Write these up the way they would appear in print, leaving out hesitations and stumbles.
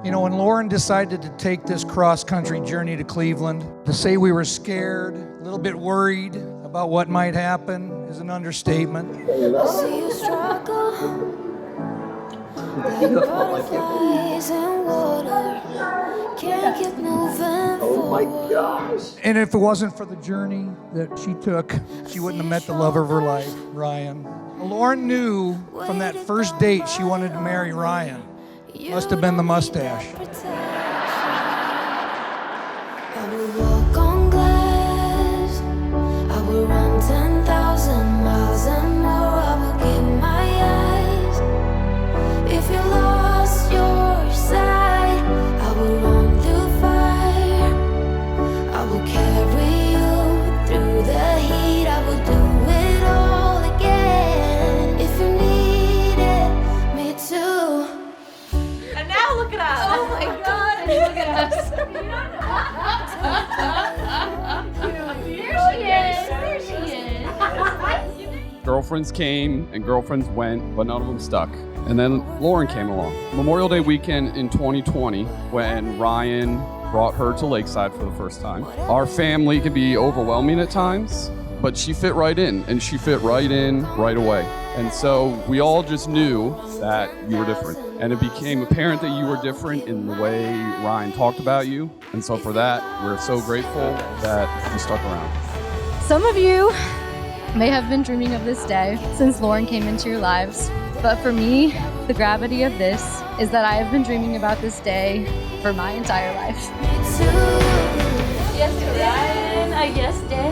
You know, when Lauren decided to take this cross-country journey to Cleveland, to say we were scared, a little bit worried about what might happen is an understatement. See you struggle, like butterflies in water, can't keep moving forward. And if it wasn't for the journey that she took, she wouldn't have met the love of her life, Ryan. Lauren knew from that first date she wanted to marry Ryan. Must have been the mustache. I will walk on glass, I will run 10,000 miles and more, I will give my eyes. If you lost your sight, I will run through fire, I will carry you through the heat, I will do it all again, if you needed me to. And now look at us. Oh my God, and look at us. There she is. Girlfriends came and girlfriends went, but none of them stuck. And then Lauren came along. Memorial Day weekend in 2020, when Ryan brought her to Lakeside for the first time. Our family can be overwhelming at times, but she fit right in, and she fit right in right away. And so we all just knew that you were different. And it became apparent that you were different in the way Ryan talked about you. And so for that, we're so grateful that you stuck around. Some of you may have been dreaming of this day since Lauren came into your lives. But for me, the gravity of this is that I have been dreaming about this day for my entire life. Yes to Ryan, a yes day.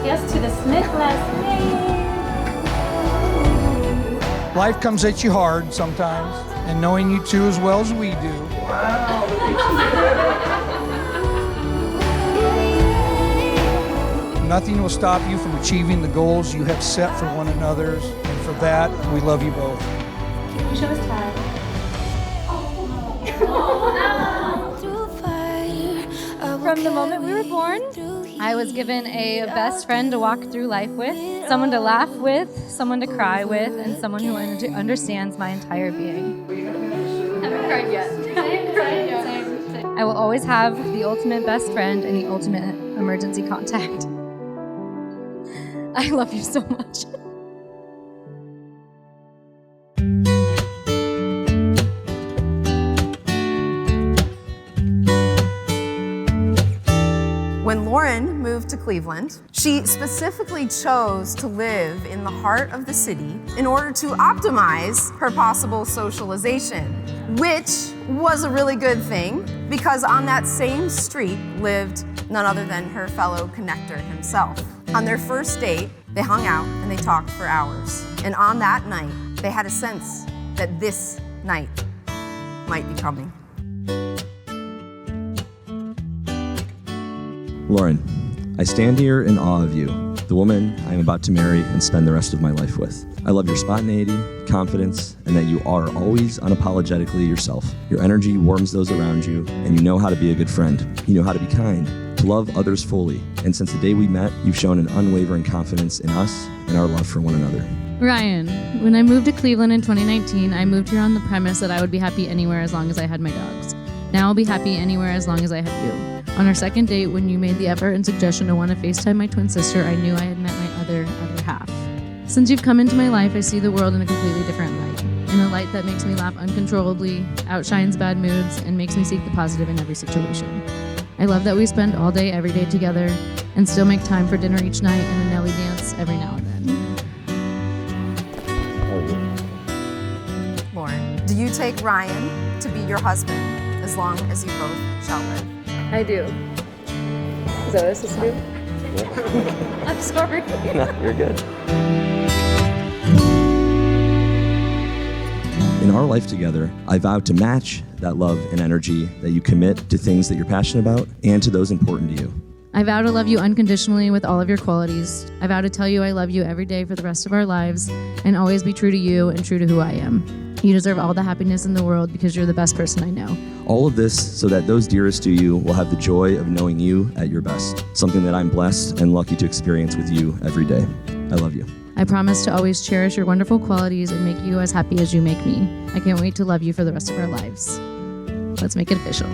Yes to the Smith last name. Life comes at you hard sometimes, and knowing you two as well as we do. Nothing will stop you from achieving the goals you have set for one another, and for that, we love you both. Can you show us Tad? From the moment we were born, I was given a best friend to walk through life with, someone to laugh with, someone to cry with, and someone who understands my entire being. I haven't cried yet. I will always have the ultimate best friend and the ultimate emergency contact. I love you so much. When Lauren moved to Cleveland, she specifically chose to live in the heart of the city in order to optimize her possible socialization, which was a really good thing because on that same street lived none other than her fellow connector himself. On their first date, they hung out and they talked for hours. And on that night, they had a sense that this night might be coming. Lauren, I stand here in awe of you, the woman I am about to marry and spend the rest of my life with. I love your spontaneity, confidence, and that you are always unapologetically yourself. Your energy warms those around you, and you know how to be a good friend. You know how to be kind, to love others fully. And since the day we met, you've shown an unwavering confidence in us and our love for one another. Ryan, when I moved to Cleveland in 2019, I moved here on the premise that I would be happy anywhere as long as I had my dogs. Now I'll be happy anywhere as long as I have you. On our second date, when you made the effort and suggestion to want to FaceTime my twin sister, I knew I had met my other half. Since you've come into my life, I see the world in a completely different light. In a light that makes me laugh uncontrollably, outshines bad moods, and makes me seek the positive in every situation. I love that we spend all day, every day together, and still make time for dinner each night and a Nelly dance every now and then. Lauren, do you take Ryan to be your husband as long as you both shall live? I do. Is that what I was supposed to do? Yeah. I'm sorry. No, you're good. In our life together, I vow to match that love and energy that you commit to things that you're passionate about and to those important to you. I vow to love you unconditionally with all of your qualities. I vow to tell you I love you every day for the rest of our lives and always be true to you and true to who I am. You deserve all the happiness in the world because you're the best person I know. All of this so that those dearest to you will have the joy of knowing you at your best, something that I'm blessed and lucky to experience with you every day. I love you. I promise to always cherish your wonderful qualities and make you as happy as you make me. I can't wait to love you for the rest of our lives. Let's make it official.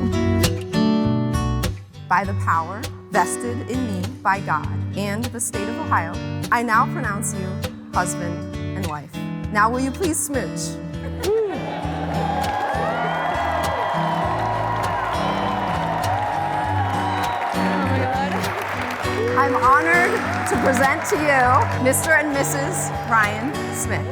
By the power vested in me by God and the state of Ohio, I now pronounce you husband and wife. Now will you please smooch? I'm honored to present to you Mr. and Mrs. Ryan Smith.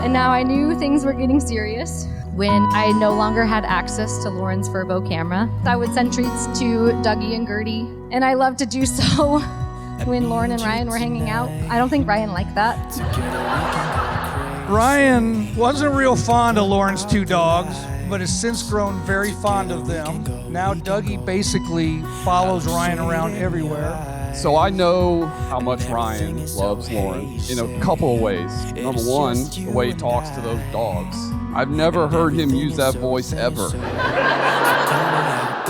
And now I knew things were getting serious when I no longer had access to Lauren's Furbo camera. I would send treats to Dougie and Gertie, and I loved to do so when Lauren and Ryan were hanging out. I don't think Ryan liked that. Ryan wasn't real fond of Lauren's two dogs, but has since grown very fond of them. Now Dougie basically follows Ryan around everywhere. So I know how much Ryan loves Lauren in a couple of ways. Number one, the way he talks to those dogs. I've never heard him use that voice ever.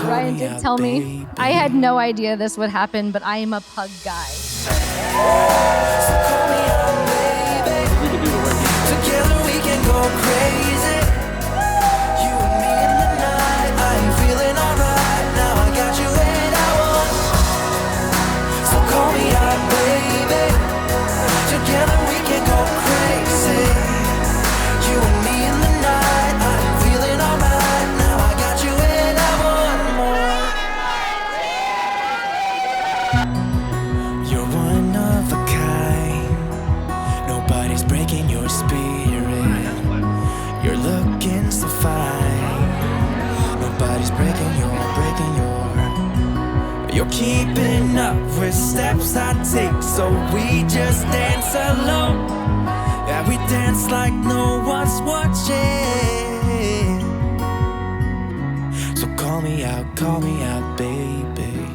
Ryan did tell me, I had no idea this would happen, but I am a pug guy. We can do the way Together we can go crazy. You and me in the night. I am feeling alright. Now I got you when I want. So call me out, baby. Together we can go crazy. You and me in the night. I am feeling alright. Now I got you when I want more. You're one of a kind. Nobody's breaking your spirit. You're looking so fine. Nobody's breaking your. You're keeping up with steps I take, so we just dance alone. Yeah, we dance like no one's watching. So call me out, baby.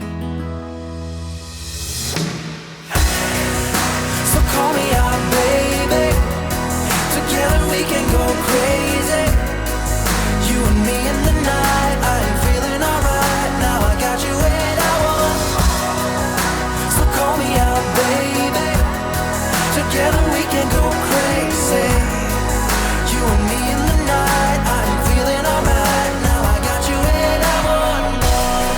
So call me out, baby. Together we can go crazy. You and me in the night. I am feeling alright. Now I got you when I want. So call me out, baby. Together we can go crazy. You and me in the night. I am feeling alright. Now I got you when I want more.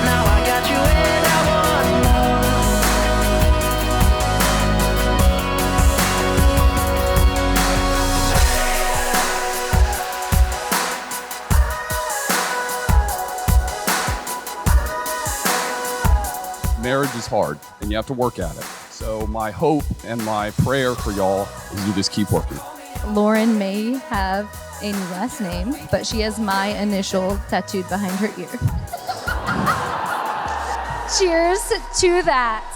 Now I got you when I want more. marriage is hard and you have to work at it. So my hope and my prayer for y'all is you just keep working. Lauren may have a new last name, but she has my initial tattooed behind her ear. Cheers to that.